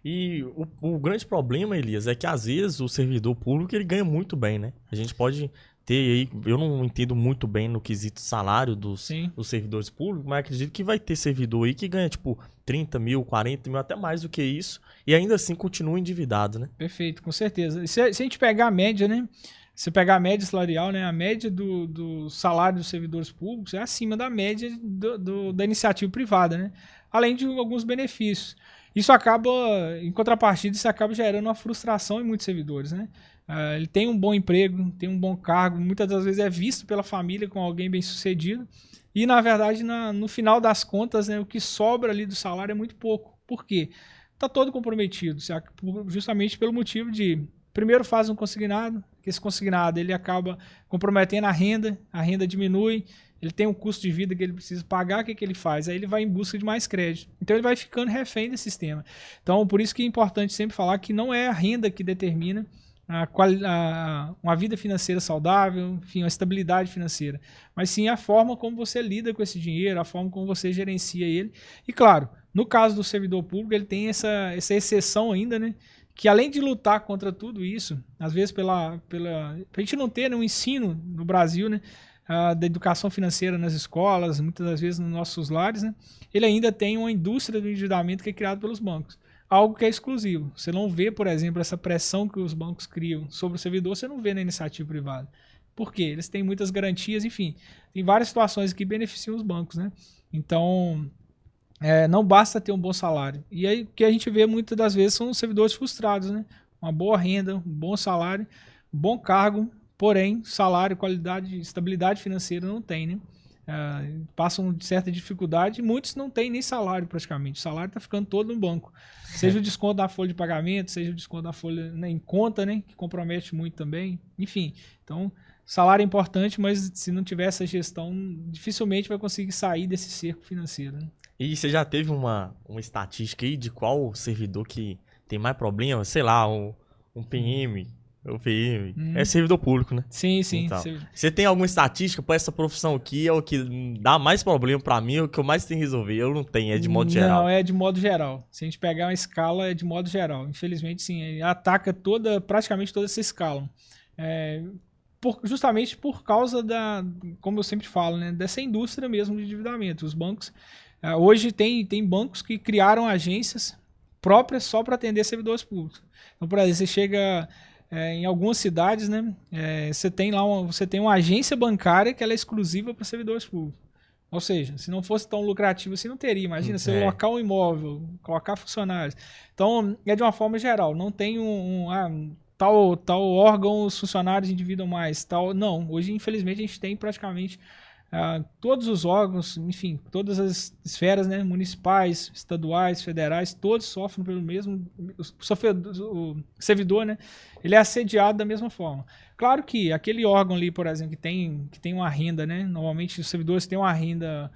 E o grande problema, Elias, é que às vezes o servidor público ele ganha muito bem, né? A gente pode ter aí, eu não entendo muito bem no quesito salário Sim, dos servidores públicos, mas acredito que vai ter servidor aí que ganha tipo 30 mil, 40 mil, até mais do que isso, e ainda assim continua endividado, né? perfeito, com certeza. E se a gente pegar a média, né? Se pegar a média salarial, né? A média do salário dos servidores públicos é acima da média da iniciativa privada, né? Além de alguns benefícios. Isso acaba, em contrapartida, isso acaba gerando uma frustração em muitos servidores, né? Ele tem um bom emprego, tem um bom cargo, muitas das vezes é visto pela família como alguém bem sucedido, e na verdade, no final das contas, né, o que sobra ali do salário é muito pouco. Por quê? Está todo comprometido, justamente pelo motivo de, primeiro faz um consignado, que esse consignado ele acaba comprometendo a renda diminui, ele tem um custo de vida que ele precisa pagar, o que ele faz? Aí ele vai em busca de mais crédito. Então ele vai ficando refém desse sistema. Então por isso que é importante sempre falar que não é a renda que determina uma vida financeira saudável, enfim, uma estabilidade financeira, mas sim a forma como você lida com esse dinheiro, a forma como você gerencia ele. E claro, no caso do servidor público, ele tem essa exceção ainda, né? Que além de lutar contra tudo isso, às vezes pra gente não ter, né, um ensino no Brasil, né, da educação financeira nas escolas, muitas das vezes nos nossos lares, né, ele ainda tem uma indústria do endividamento que é criada pelos bancos. Algo que é exclusivo. Você não vê, por exemplo, essa pressão que os bancos criam sobre o servidor, você não vê na iniciativa privada. Por quê? Eles têm muitas garantias, enfim, tem várias situações que beneficiam os bancos, né? Então, não basta ter um bom salário. E aí o que a gente vê muitas das vezes são os servidores frustrados, né? Uma boa renda, um bom salário, um bom cargo, porém salário, qualidade, estabilidade financeira não tem, né? Passam de certa dificuldade e muitos não têm nem salário praticamente. O salário está ficando todo no banco. Seja o desconto da folha de pagamento, seja o desconto da folha, né, em conta, né? Que compromete muito também. Enfim, então salário é importante, mas se não tiver essa gestão, dificilmente vai conseguir sair desse cerco financeiro, né? E você já teve uma estatística aí de qual servidor que tem mais problema? Sei lá, um PM, o PM. É servidor público, né? Sim, sim. Então, você tem alguma estatística para essa profissão aqui? É o que dá mais problema para mim, é o que eu mais tenho que resolver. Eu não tenho, é de modo geral. Não, é de modo geral. Se a gente pegar uma escala, é de modo geral. Infelizmente, sim, ataca praticamente toda essa escala. Justamente por causa como eu sempre falo, né, dessa indústria mesmo de endividamento. Os bancos, hoje tem bancos que criaram agências próprias só para atender servidores públicos. Então, por exemplo, você chega em algumas cidades, né, você tem lá você tem uma agência bancária que ela é exclusiva para servidores públicos. Ou seja, se não fosse tão lucrativo assim, não teria. Imagina, você locar um imóvel, colocar funcionários. Então, é de uma forma geral. Não tem tal órgão os funcionários endividam mais. Não, hoje, infelizmente, a gente tem praticamente todos os órgãos, enfim, todas as esferas, né, municipais, estaduais, federais, todos sofrem pelo mesmo. O servidor, né, ele é assediado da mesma forma. Claro que aquele órgão ali, por exemplo, que tem uma renda, né, normalmente os servidores têm uma renda,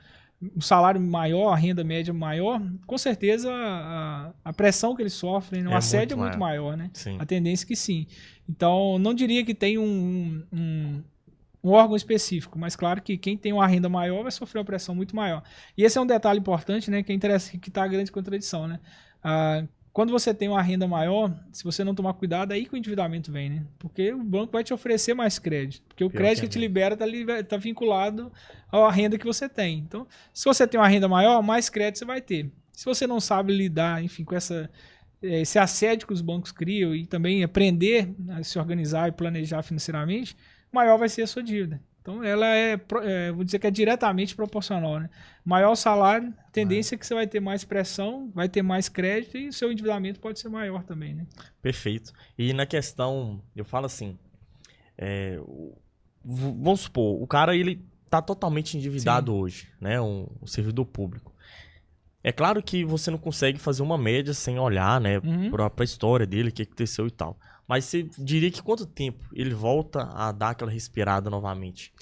um salário maior, a renda média maior, com certeza a pressão que eles sofrem, o assédio é muito maior, né? Sim. A tendência é que sim. Então, não diria que tem um órgão específico, mas claro que quem tem uma renda maior vai sofrer uma pressão muito maior. E esse é um detalhe importante, né, que está a grande contradição, né? Quando você tem uma renda maior, se você não tomar cuidado, aí que o endividamento vem, né? Porque o banco vai te oferecer mais crédito. Porque o crédito que te libera está vinculado à renda que você tem. Então, se você tem uma renda maior, mais crédito você vai ter. Se você não sabe lidar, enfim, com esse assédio que os bancos criam e também aprender a se organizar e planejar financeiramente, maior vai ser a sua dívida. Então, ela vou dizer que é diretamente proporcional, né? Maior salário, tendência é que você vai ter mais pressão, vai ter mais crédito e o seu endividamento pode ser maior também, né? Perfeito. E na questão, eu falo assim, vamos supor, o cara, ele tá totalmente endividado hoje, né? Um servidor público. É claro que você não consegue fazer uma média sem olhar, né, pra história dele, o que aconteceu e tal. Mas você diria que quanto tempo ele volta a dar aquela respirada novamente?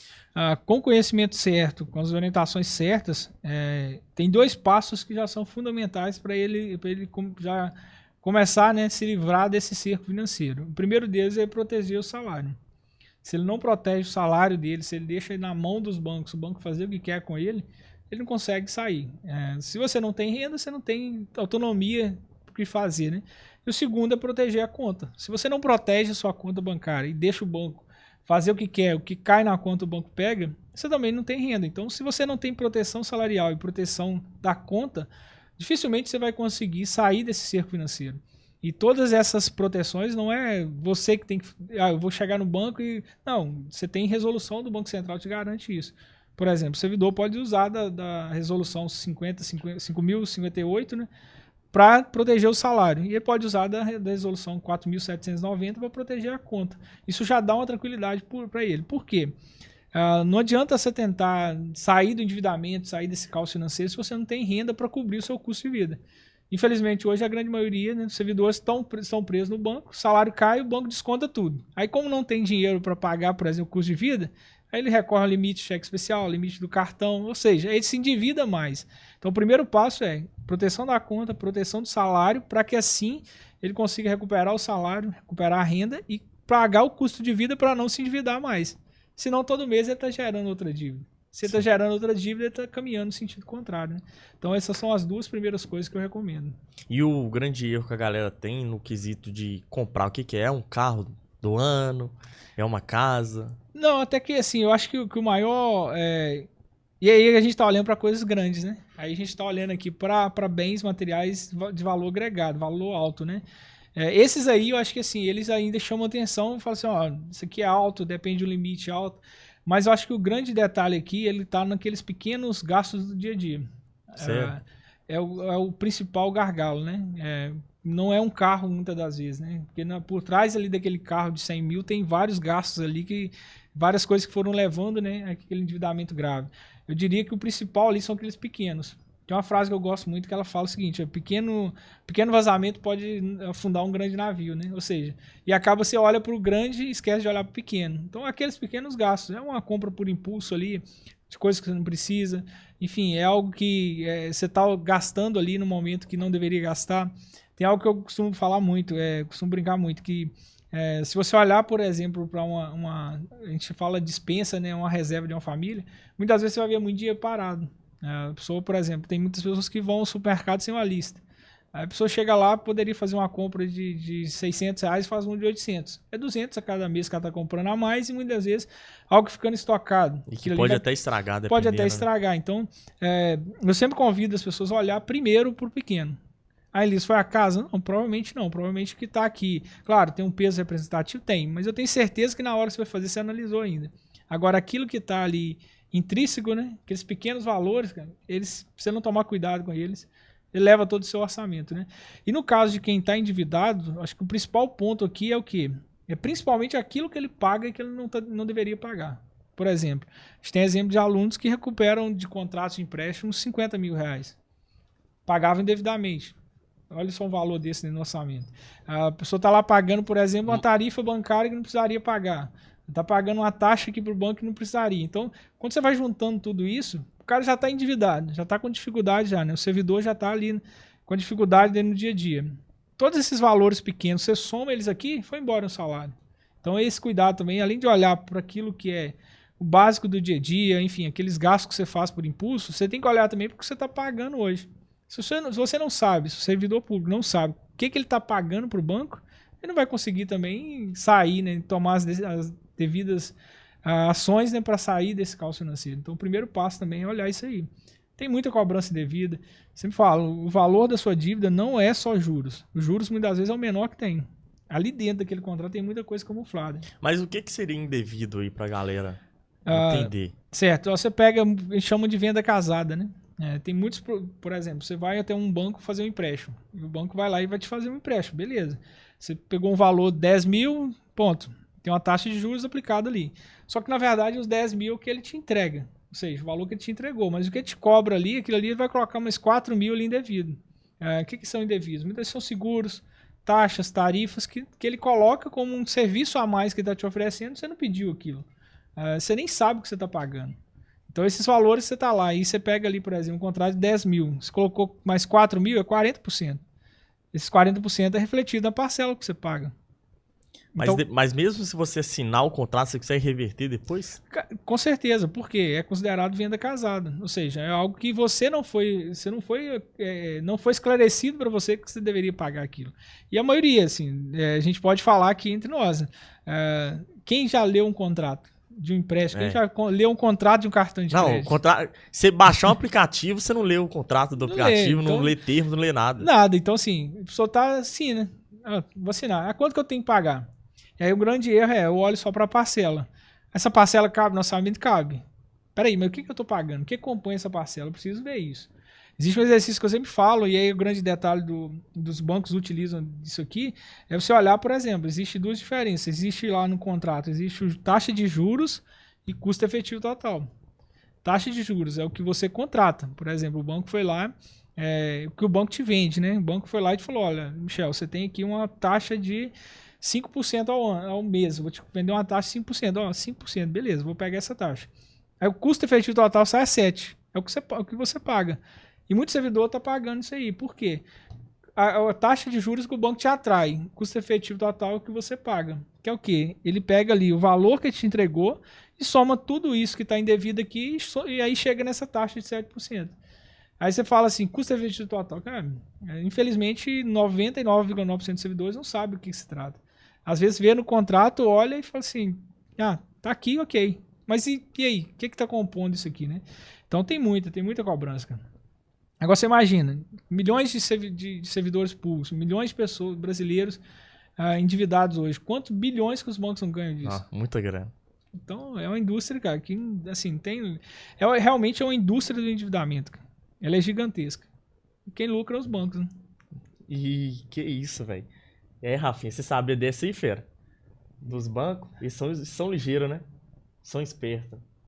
Com o conhecimento certo, com as orientações certas, tem 2 passos que já são fundamentais para ele já começar, né, se livrar desse cerco financeiro. O primeiro deles é proteger o salário. Se ele não protege o salário dele, se ele deixa ele na mão dos bancos, o banco fazer o que quer com ele não consegue sair. Se você não tem renda, você não tem autonomia, que fazer, né? E o segundo é proteger a conta. Se você não protege a sua conta bancária e deixa o banco fazer o que quer, o que cai na conta o banco pega, você também não tem renda. Então, se você não tem proteção salarial e proteção da conta, dificilmente você vai conseguir sair desse cerco financeiro. E todas essas proteções não é você que tem que... eu vou chegar no banco e... Não, você tem resolução do Banco Central que te garante isso. Por exemplo, o servidor pode usar da resolução 5.058, né, para proteger o salário. E ele pode usar da resolução 4.790 para proteger a conta. Isso já dá uma tranquilidade para ele. Por quê? Não adianta você tentar sair do endividamento, sair desse caos financeiro se você não tem renda para cobrir o seu custo de vida. Infelizmente, hoje a grande maioria, né, dos servidores estão presos no banco, o salário cai e o banco desconta tudo. Aí, como não tem dinheiro para pagar, por exemplo, o custo de vida, aí ele recorre ao limite de cheque especial, limite do cartão, ou seja, ele se endivida mais. Então, o primeiro passo é proteção da conta, proteção do salário, para que assim ele consiga recuperar o salário, recuperar a renda e pagar o custo de vida para não se endividar mais. Senão, todo mês ele está gerando outra dívida. Se ele está gerando outra dívida, ele está caminhando no sentido contrário, né? Então, essas são as duas primeiras coisas que eu recomendo. E o grande erro que a galera tem no quesito de comprar, o que é? É um carro do ano? É uma casa? Não, até que assim, eu acho que o maior... E aí a gente está olhando para coisas grandes, né? Aí a gente está olhando aqui para bens materiais de valor agregado, valor alto, né? Esses aí, eu acho que assim, eles ainda chamam atenção e falam assim, ó, isso aqui é alto, depende do limite alto. Mas eu acho que o grande detalhe aqui, ele está naqueles pequenos gastos do dia a dia. É o principal gargalo, né? Não é um carro, muitas das vezes, né? Porque por trás ali daquele carro de 100 mil tem vários gastos ali, várias coisas que foram levando, né, aquele endividamento grave. Eu diria que o principal ali são aqueles pequenos. Tem uma frase que eu gosto muito que ela fala o seguinte, pequeno vazamento pode afundar um grande navio, né? Ou seja, e acaba você olha para o grande e esquece de olhar para o pequeno. Então, aqueles pequenos gastos, é uma compra por impulso ali, de coisas que você não precisa. Enfim, é algo que você está gastando ali no momento que não deveria gastar. Tem algo que eu costumo falar muito, costumo brincar muito, que se você olhar, por exemplo, para a gente fala dispensa, né, uma reserva de uma família, muitas vezes você vai ver muito dinheiro parado. A pessoa, por exemplo, tem muitas pessoas que vão ao supermercado sem uma lista. Aí a pessoa chega lá, poderia fazer uma compra de R$600 e faz um de 800. É 200 a cada mês que ela está comprando a mais e muitas vezes algo ficando estocado. E que pode até estragar. Pode até estragar. Então, eu sempre convido as pessoas a olhar primeiro para o pequeno. Aí Liz, foi a casa? Não, provavelmente não. Provavelmente o que está aqui. Claro, tem um peso representativo? Tem. Mas eu tenho certeza que na hora que você vai fazer, você analisou ainda. Agora, aquilo que está ali intrínseco, né? Aqueles pequenos valores, cara, se você não tomar cuidado com eles, ele leva todo o seu orçamento, né? E no caso de quem está endividado, acho que o principal ponto aqui é o quê? É principalmente aquilo que ele paga e que ele não deveria pagar. Por exemplo, a gente tem exemplo de alunos que recuperam de contratos de empréstimo R$50 mil. Pagavam indevidamente. Olha só um valor desse no orçamento. A pessoa está lá pagando, por exemplo, uma tarifa bancária que não precisaria pagar. Está pagando uma taxa aqui para o banco que não precisaria. Então, quando você vai juntando tudo isso, o cara já está endividado, já está com dificuldade já, né? O servidor já está ali com dificuldade dentro do dia a dia. Todos esses valores pequenos, você soma eles aqui, foi embora o salário. Então, esse cuidado também, além de olhar para aquilo que é o básico do dia a dia, enfim, aqueles gastos que você faz por impulso, você tem que olhar também para o que você está pagando hoje. Se você não sabe, se o servidor público não sabe o que ele está pagando para o banco, ele não vai conseguir também sair, né, tomar as devidas ações, né, para sair desse caos financeiro. Então, o primeiro passo também é olhar isso aí. Tem muita cobrança indevida. Sempre falo, o valor da sua dívida não é só juros. Os juros, muitas vezes, é o menor que tem. Ali dentro daquele contrato tem muita coisa camuflada. Mas o que seria indevido aí para a galera entender? Certo. Você pega, eles chamam de venda casada, né? Tem muitos, por exemplo, você vai até um banco fazer um empréstimo. E o banco vai lá e vai te fazer um empréstimo. Beleza. Você pegou um valor 10 mil, ponto. Tem uma taxa de juros aplicada ali. Só que, na verdade, os 10 mil que ele te entrega. Ou seja, o valor que ele te entregou. Mas o que ele te cobra ali, aquilo ali ele vai colocar mais 4 mil ali indevido. O que são indevidos? Muitas vezes são seguros, taxas, tarifas, que ele coloca como um serviço a mais que ele está te oferecendo, você não pediu aquilo. Você nem sabe o que você está pagando. Então, esses valores você está lá. E você pega ali, por exemplo, um contrato de 10 mil. Você colocou mais 4 mil, é 40%. Esses 40% é refletido na parcela que você paga. Mas mesmo se você assinar o contrato, você consegue reverter depois? Com certeza, porque é considerado venda casada. Ou seja, é algo que não foi esclarecido para você que você deveria pagar aquilo. E a maioria, assim, a gente pode falar aqui entre nós. Quem já leu um contrato de um empréstimo? Quem já leu um contrato de um cartão de crédito? Não, você baixar um aplicativo, você não lê o contrato do aplicativo, não lê termos, não lê nada. Nada. Então, assim, a pessoa tá assim, né? Vou assinar. Quanto que eu tenho que pagar? E aí o grande erro eu olho só para a parcela. Essa parcela cabe no orçamento? Cabe. Peraí, mas o que eu estou pagando? O que compõe essa parcela? Eu preciso ver isso. Existe um exercício que eu sempre falo, e aí o grande detalhe dos bancos utilizam disso aqui, é você olhar, por exemplo, existe duas diferenças. Existe lá no contrato, existe taxa de juros e custo efetivo total. Taxa de juros é o que você contrata. Por exemplo, o banco foi lá, o que o banco te vende, né? O banco foi lá e te falou, olha, Michel, você tem aqui uma taxa de 5% ao mês, vou te vender uma taxa de 5%, 5%, beleza, vou pegar essa taxa. Aí o custo efetivo total sai a 7%, é o que você paga. E muito servidor está pagando isso aí, por quê? A taxa de juros que o banco te atrai, custo efetivo total é o que você paga, que é o quê? Ele pega ali o valor que ele te entregou e soma tudo isso que está indevido aqui e aí chega nessa taxa de 7%. Aí você fala assim, custo efetivo total. Cara, infelizmente 99,9% dos servidores não sabe o que se trata. Às vezes vê no contrato, olha e fala assim, tá aqui, ok. Mas e aí? O que está compondo isso aqui, né? Então tem muita cobrança, cara. Agora você imagina, milhões de servidores públicos, milhões de pessoas, brasileiros endividados hoje. Quantos bilhões que os bancos não ganham disso? Muita grana. Então é uma indústria, cara, que assim, realmente é uma indústria do endividamento, cara. Ela é gigantesca. E quem lucra é os bancos, né? E que isso, velho. E aí, Rafinha, você sabia dessa aí, fera? Dos bancos? Eles são ligeiros, né? São espertos.